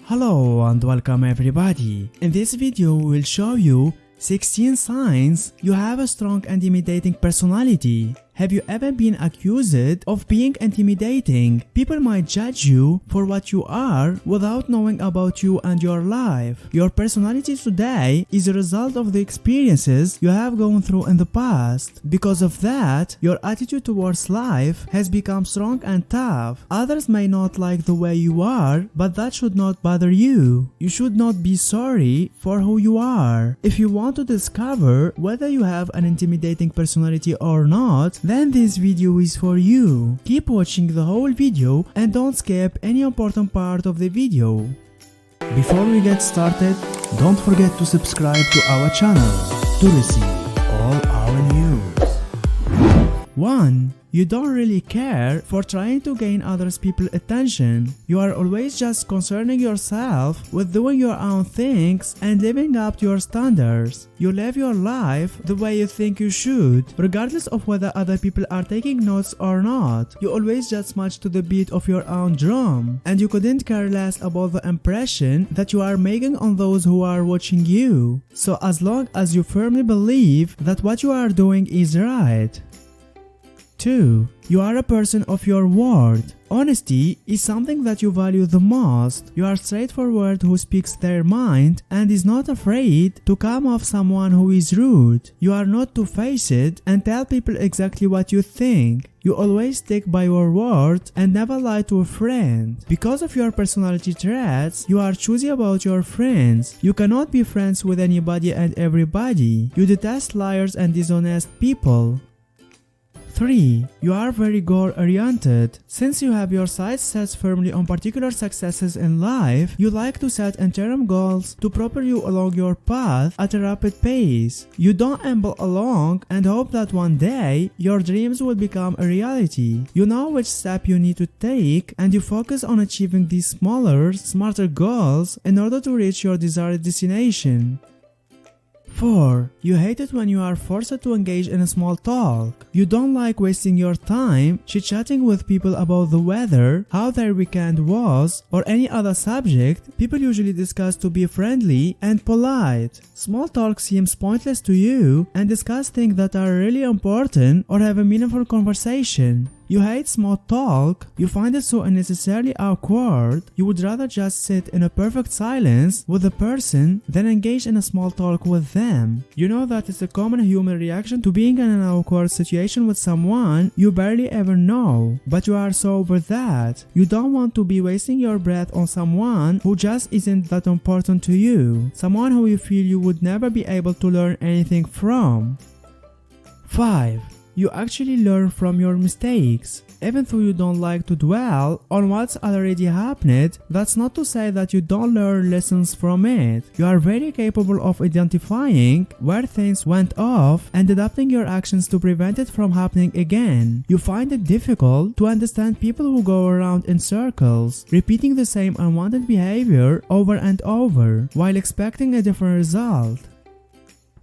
Hello and welcome everybody. In this video we will show you 16 signs you have a strong intimidating personality. Have you ever been accused of being intimidating? People might judge you for what you are without knowing about you and your life. Your personality today is a result of the experiences you have gone through in the past. Because of that, your attitude towards life has become strong and tough. Others may not like the way you are, but that should not bother you. You should not be sorry for who you are. If you want to discover whether you have an intimidating personality or not, then this video is for you. Keep watching the whole video and don't skip any important part of the video. Before we get started, don't forget to subscribe to our channel to receive all our news. 1. You don't really care for trying to gain other people's attention. You are always just concerning yourself with doing your own things and living up to your standards. You live your life the way you think you should, regardless of whether other people are taking notes or not. You always just march to the beat of your own drum, and you couldn't care less about the impression that you are making on those who are watching you. So as long as you firmly believe that what you are doing is right. 2. You are a person of your word. Honesty is something that you value the most. You are straightforward who speaks their mind and is not afraid to come off someone who is rude. You are not two-faced and tell people exactly what you think. You always stick by your word and never lie to a friend. Because of your personality traits, you are choosy about your friends. You cannot be friends with anybody and everybody. You detest liars and dishonest people. 3. You are very goal-oriented. Since you have your sights set firmly on particular successes in life, you like to set interim goals to propel you along your path at a rapid pace. You don't amble along and hope that one day your dreams will become a reality. You know which step you need to take and you focus on achieving these smaller, smarter goals in order to reach your desired destination. 4. You hate it when you are forced to engage in a small talk. You don't like wasting your time chit-chatting with people about the weather, how their weekend was, or any other subject people usually discuss to be friendly and polite. Small talk seems pointless to you and discuss things that are really important or have a meaningful conversation. You hate small talk, you find it so unnecessarily awkward, you would rather just sit in a perfect silence with a person than engage in a small talk with them. You know that it's a common human reaction to being in an awkward situation with someone you barely ever know, but you are so over that. You don't want to be wasting your breath on someone who just isn't that important to you, someone who you feel you would never be able to learn anything from. 5. You actually learn from your mistakes. Even though you don't like to dwell on what's already happened, that's not to say that you don't learn lessons from it. You are very capable of identifying where things went off and adapting your actions to prevent it from happening again. You find it difficult to understand people who go around in circles, repeating the same unwanted behavior over and over, while expecting a different result.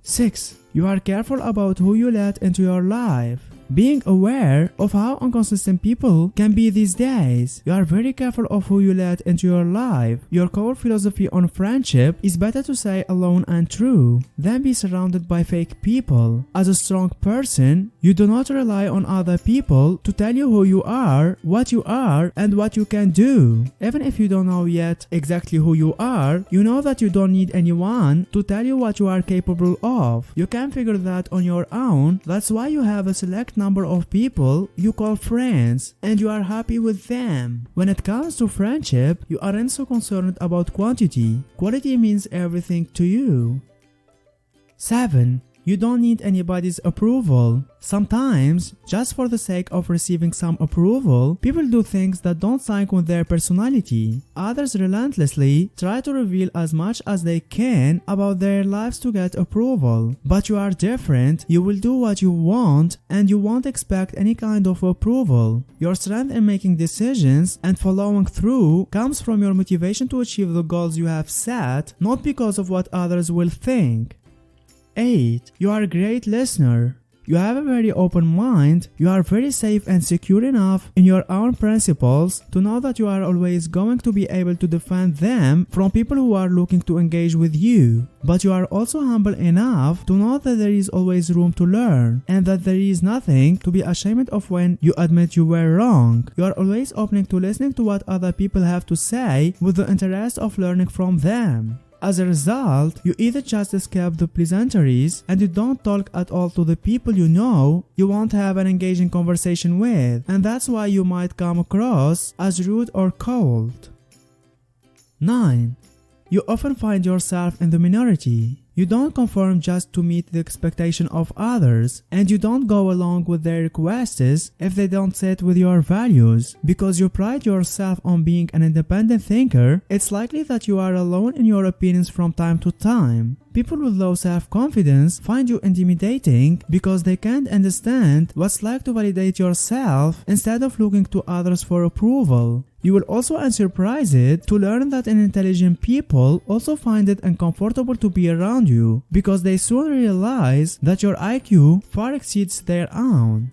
6. You are careful about who you let into your life. Being aware of how inconsistent people can be these days, you are very careful of who you let into your life. Your core philosophy on friendship is better to stay alone and true than be surrounded by fake people. As a strong person, you do not rely on other people to tell you who you are, and what you can do. Even if you don't know yet exactly who you are, you know that you don't need anyone to tell you what you are capable of. You can figure that on your own. That's why you have a select number of people you call friends and you are happy with them. When it comes to friendship, you aren't so concerned about quantity. Quality means everything to you. 7. You don't need anybody's approval. Sometimes, just for the sake of receiving some approval, people do things that don't sync with their personality. Others relentlessly try to reveal as much as they can about their lives to get approval. But you are different, you will do what you want, and you won't expect any kind of approval. Your strength in making decisions and following through comes from your motivation to achieve the goals you have set, not because of what others will think. 8. You are a great listener. You have a very open mind, you are very safe and secure enough in your own principles to know that you are always going to be able to defend them from people who are looking to engage with you. But you are also humble enough to know that there is always room to learn and that there is nothing to be ashamed of when you admit you were wrong. You are always open to listening to what other people have to say with the interest of learning from them. As a result, you either just escape the pleasantries and you don't talk at all to the people you know you won't have an engaging conversation with, and that's why you might come across as rude or cold. 9. You often find yourself in the minority. You don't conform just to meet the expectation of others, and you don't go along with their requests if they don't sit with your values. Because you pride yourself on being an independent thinker, it's likely that you are alone in your opinions from time to time. People with low self-confidence find you intimidating because they can't understand what's like to validate yourself instead of looking to others for approval. You will also be unsurprised to learn that intelligent people also find it uncomfortable to be around you because they soon realize that your IQ far exceeds their own.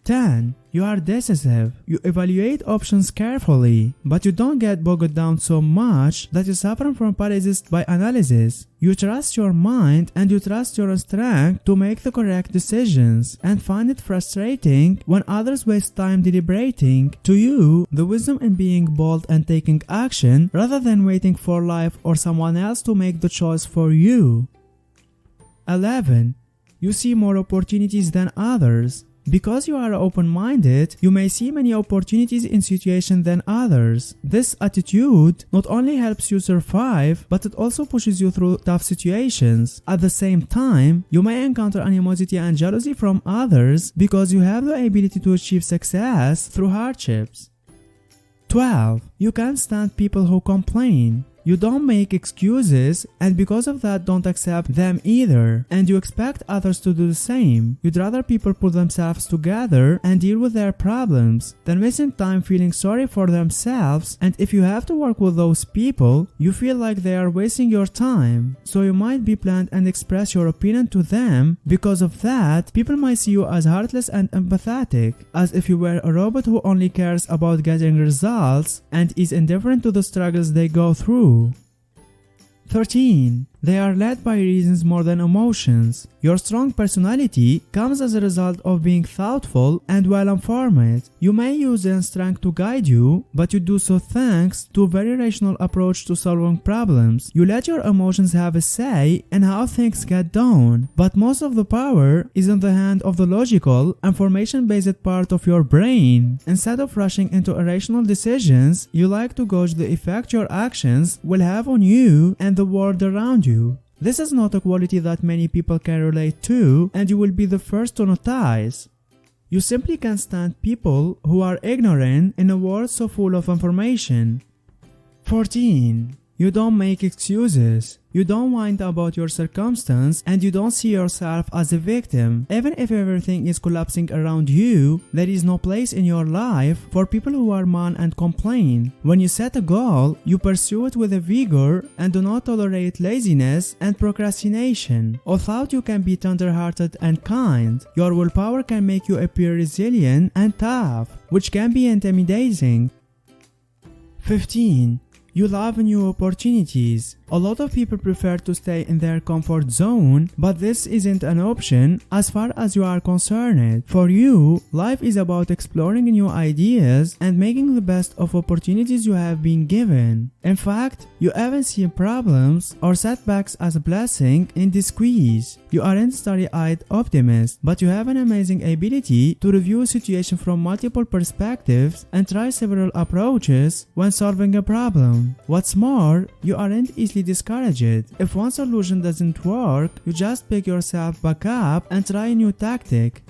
10. You are decisive. You evaluate options carefully, but you don't get bogged down so much that you suffer from paralysis by analysis. You trust your mind and you trust your strength to make the correct decisions and find it frustrating when others waste time deliberating. To you, the wisdom in being bold and taking action rather than waiting for life or someone else to make the choice for you. 11. You see more opportunities than others. Because you are open-minded, you may see many opportunities in situations than others. This attitude not only helps you survive, but it also pushes you through tough situations. At the same time, you may encounter animosity and jealousy from others because you have the ability to achieve success through hardships. 12. You can't stand people who complain. You don't make excuses, and because of that don't accept them either, and you expect others to do the same. You'd rather people put themselves together and deal with their problems than wasting time feeling sorry for themselves, and if you have to work with those people, you feel like they are wasting your time. So you might be blunt and express your opinion to them. Because of that, people might see you as heartless and empathetic, as if you were a robot who only cares about getting results and is indifferent to the struggles they go through. 13. They are led by reasons more than emotions. Your strong personality comes as a result of being thoughtful and well-informed. You may use their strength to guide you, but you do so thanks to a very rational approach to solving problems. You let your emotions have a say in how things get done, but most of the power is in the hand of the logical, information-based part of your brain. Instead of rushing into irrational decisions, you like to gauge the effect your actions will have on you and the world around you. This is not a quality that many people can relate to, and you will be the first to notice. You simply can't stand people who are ignorant in a world so full of information. 14. You don't make excuses. You don't whine about your circumstance, and you don't see yourself as a victim. Even if everything is collapsing around you, there is no place in your life for people who are moan and complain. When you set a goal, you pursue it with a vigor and do not tolerate laziness and procrastination. Although you can be tender-hearted and kind, your willpower can make you appear resilient and tough, which can be intimidating. 15. You love new opportunities. A lot of people prefer to stay in their comfort zone, but this isn't an option as far as you are concerned. For you, life is about exploring new ideas and making the best of opportunities you have been given. In fact, you even see problems or setbacks as a blessing in disguise. You aren't starry-eyed optimist, but you have an amazing ability to review a situation from multiple perspectives and try several approaches when solving a problem. What's more, you aren't easily discouraged. If one solution doesn't work, you just pick yourself back up and try a new tactic.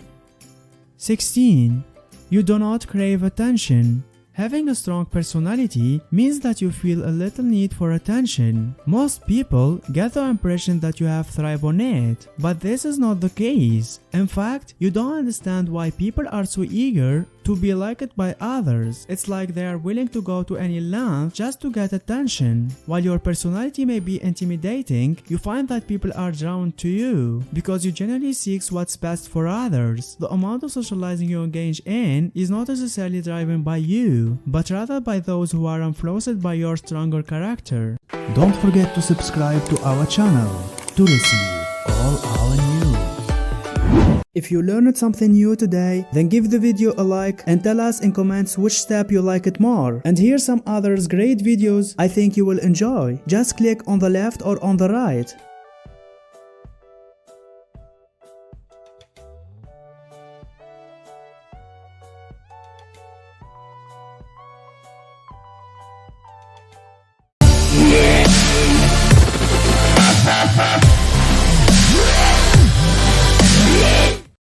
16. You do not crave attention. Having a strong personality means that you feel a little need for attention. Most people get the impression that you have thrive on it, but this is not the case. In fact, you don't understand why people are so eager to to be liked by others. It's like they are willing to go to any length just to get attention. While your personality may be intimidating, you find that people are drawn to you because you generally seek what's best for others. The amount of socializing you engage in is not necessarily driven by you, but rather by those who are influenced by your stronger character. Don't forget to subscribe to our channel to receive all our news. If you learned something new today, then give the video a like and tell us in comments which step you like it more. And here's some others great videos I think you will enjoy. Just click on the left or on the right.